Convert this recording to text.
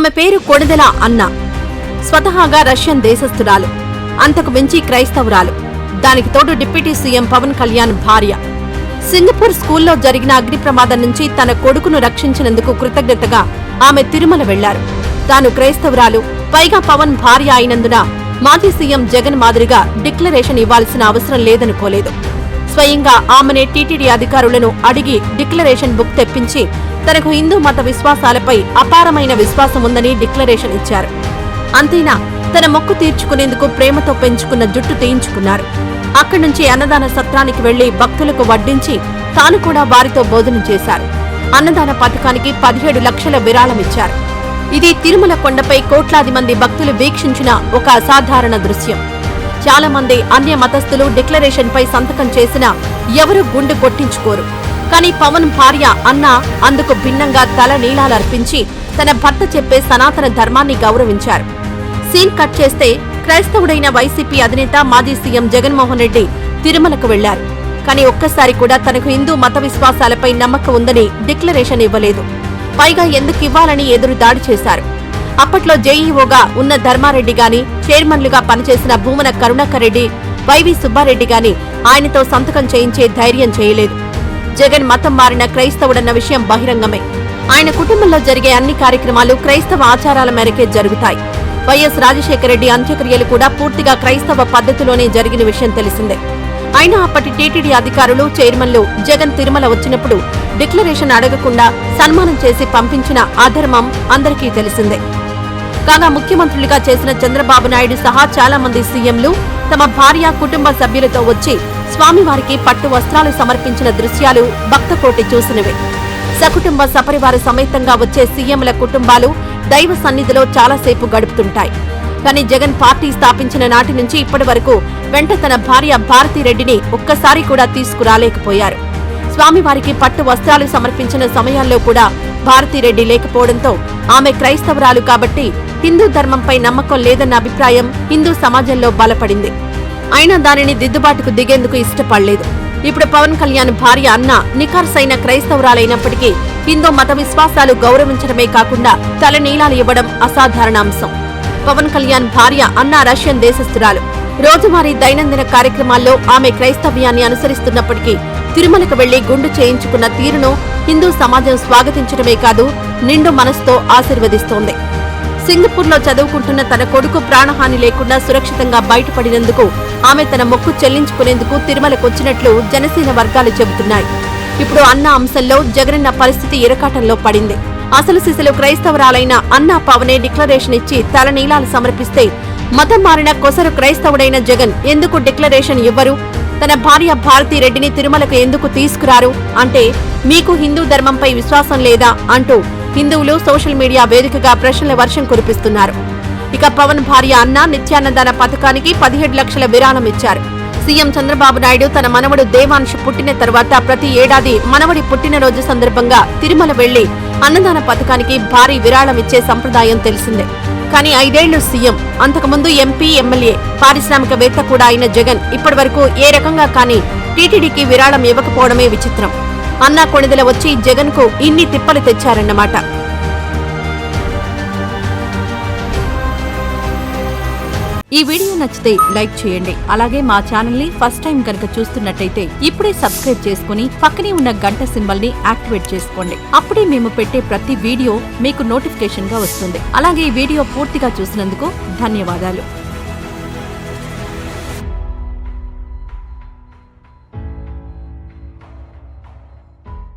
ఆమె పేరు కొణిదెల అన్న. స్వతహాగా రష్యన్ దేశస్థురాలు, అంతకు మించి క్రైస్తవురాలు. దానికి తోడు డిప్యూటీ సీఎం పవన్ కళ్యాణ్ భార్య. సింగపూర్ స్కూల్లో జరిగిన అగ్ని ప్రమాదం నుంచి తన కొడుకును రక్షించినందుకు కృతజ్ఞతగా ఆమె తిరుమల వెళ్లారు. తాను క్రైస్తవురాలు, పైగా పవన్ భార్య అయినందున మాజీ సీఎం జగన్ మాదిరిగా డిక్లరేషన్ ఇవ్వాల్సిన అవసరం లేదనుకోలేదు. స్వయంగా ఆమెనే టీటీడీ అధికారులను అడిగి డిక్లరేషన్ బుక్ తెప్పించి తనకు హిందూ మత విశ్వాసాలపై అపారమైన విశ్వాసం ఉందని డిక్లరేషన్ ఇచ్చారు. అంతేనా, తన మొక్కు తీర్చుకునేందుకు ప్రేమతో పెంచుకున్న జుట్టు తీయించుకున్నారు. అక్కడి నుంచి అన్నదాన సత్రానికి వెళ్లి భక్తులకు వడ్డించి తాను కూడా వారితో భోజనం చేశారు. అన్నదాన పథకానికి 17 లక్షల విరాళమిచ్చారు. ఇది తిరుమల కొండపై కోట్లాది మంది భక్తులు వీక్షించిన ఒక అసాధారణ దృశ్యం. చాలా మంది అన్య మతస్థులు డిక్లరేషన్ పై సంతకం చేసినా ఎవరూ గుండె కొట్టించుకోరు. కానీ పవన్ భార్య అన్న అందుకు భిన్నంగా తల నీలాలర్పించి తన భర్త చెప్పే సనాతన ధర్మాన్ని గౌరవించారు. సీన్ కట్ చేస్తే క్రైస్తవుడైన వైసీపీ అధినేత మాజీ సీఎం జగన్మోహన్ రెడ్డి తిరుమలకు వెళ్లారు. కానీ ఒక్కసారి కూడా తనకు హిందూ మత విశ్వాసాలపై నమ్మకం ఉందని డిక్లరేషన్ ఇవ్వలేదు. పైగా ఎందుకు ఇవ్వాలని ఎదురు దాడి చేశారు. అప్పట్లో జేఈఓగా ఉన్న ధర్మారెడ్డి గాని, చైర్మన్లుగా పనిచేసిన భూమన కరుణాకర్ రెడ్డి, వైవి సుబ్బారెడ్డి గాని ఆయనతో సంతకం చేయించే ధైర్యం చేయలేదు. జగన్ మతం మారిన క్రైస్తవుడన్న విషయం బహిరంగమే. ఆయన కుటుంబంలో జరిగే అన్ని కార్యక్రమాలు క్రైస్తవ ఆచారాల మేరకే జరుగుతాయి. వైఎస్ రాజశేఖర రెడ్డి అంత్యక్రియలు కూడా పూర్తిగా క్రైస్తవ పద్ధతిలోనే జరిగిన విషయం తెలిసిందే. అయినా అప్పటి టీటీడీ అధికారులు, చైర్మన్లు జగన్ తిరుమల వచ్చినప్పుడు డిక్లరేషన్ అడగకుండా సన్మానం చేసి పంపించిన అధర్మం అందరికీ తెలిసిందే. కాగా ముఖ్యమంత్రులుగా చేసిన చంద్రబాబు నాయుడు సహా చాలా మంది సీఎంలు తమ భార్య, కుటుంబ సభ్యులతో వచ్చి స్వామివారికి పట్టు వస్త్రాలు సమర్పించిన దృశ్యాలు భక్తకోటి చూసినవే. సకుటుంబ సపరివార సమేతంగా వచ్చే సీఎంల కుటుంబాలు దైవ సన్నిధిలో చాలాసేపు గడుపుతుంటాయి. కానీ జగన్ పార్టీ స్థాపించిన నాటి నుంచి ఇప్పటి వరకు వెంట తన భార్య భారతిరెడ్డిని ఒక్కసారి కూడా తీసుకురాలేకపోయారు. స్వామివారికి పట్టు వస్త్రాలు సమర్పించిన సమయాల్లో కూడా భారతిరెడ్డి లేకపోవడంతో ఆమె క్రైస్తవురాలు కాబట్టి హిందూ ధర్మంపై నమ్మకం లేదన్న అభిప్రాయం హిందూ సమాజంలో బలపడింది. అయినా దానిని దిద్దుబాటుకు దిగేందుకు ఇష్టపడలేదు. ఇప్పుడు పవన్ కళ్యాణ్ భార్య అన్న నిఖార్సైన క్రైస్తవురాలైనప్పటికీ హిందూ మత విశ్వాసాలు గౌరవించడమే కాకుండా తలనీలాలు ఇవ్వడం అసాధారణ అంశం. పవన్ కళ్యాణ్ భార్య అన్న రష్యన్ దేశస్థురాలు. రోజువారీ దైనందిన కార్యక్రమాల్లో ఆమె క్రైస్తవ్యాన్ని అనుసరిస్తున్నప్పటికీ తిరుమలకు వెళ్లి గుండు చేయించుకున్న తీరును హిందూ సమాజం స్వాగతించడమే కాదు, నిండు మనసుతో ఆశీర్వదిస్తోంది. సింగపూర్లో చదువుకుంటున్న తన కొడుకు ప్రాణహాని లేకుండా సురక్షితంగా బయటపడినందుకు ఆమె తన మొక్కు చెల్లించుకునేందుకు తిరుమలకొచ్చినట్లు జనసేన వర్గాలు చెబుతున్నాయి. ఇప్పుడు అన్న అంశంలో జగనన్న పరిస్థితి ఇరకాటంలో పడింది. అసలు సిసలు క్రైస్తవురాలైన అన్నా పవనే డిక్లరేషన్ ఇచ్చి తలనీలాలు సమర్పిస్తే మతం మారిన కొసరు క్రైస్తవుడైన జగన్ ఎందుకు డిక్లరేషన్ ఇవ్వరు? తన భార్య భారతిరెడ్డిని తిరుమలకు ఎందుకు తీసుకురారు? అంటే మీకు హిందూ ధర్మంపై విశ్వాసం లేదా అంటూ హిందువులు సోషల్ మీడియా వేదికగా ప్రశ్నల వర్షం కురిపిస్తున్నారు. ఇక పవన్ భార్య అన్న నిత్యాన్నదాన పథకానికి 17 లక్షల విరాళం ఇచ్చారు. సీఎం చంద్రబాబు నాయుడు తన మనవడు దేవాంశ్ పుట్టిన తర్వాత ప్రతి ఏడాది మనవడి పుట్టినరోజు సందర్భంగా తిరుమల వెళ్లి అన్నదాన పథకానికి భారీ విరాళం ఇచ్చే సంప్రదాయం తెలిసిందే. కానీ 5 ఏళ్లు సీఎం, అంతకుముందు ఎంపీ, ఎమ్మెల్యే, పారిశ్రామికవేత్త కూడా అయిన జగన్ ఇప్పటివరకు ఏ రకంగా కానీ టీటీడీకి విరాళం ఇవ్వకపోవడమే విచిత్రం. అన్నా కొణిదెల వచ్చి జగన్ కు ఇన్ని తిప్పలు తెచ్చారన్నమాట. ఈ వీడియో నచ్చితే లైక్ చేయండి. అలాగే మా ఛానల్ ని ఫస్ట్ టైం కనుక చూస్తున్నట్టయితే ఇప్పుడే సబ్స్క్రైబ్ చేసుకుని పక్కనే ఉన్న గంట సింబల్ ని యాక్టివేట్ చేసుకోండి. అప్పుడే మేము పెట్టే ప్రతి వీడియో మీకు నోటిఫికేషన్ గా వస్తుంది. అలాగే ఈ వీడియో పూర్తిగా చూసినందుకు ధన్యవాదాలు.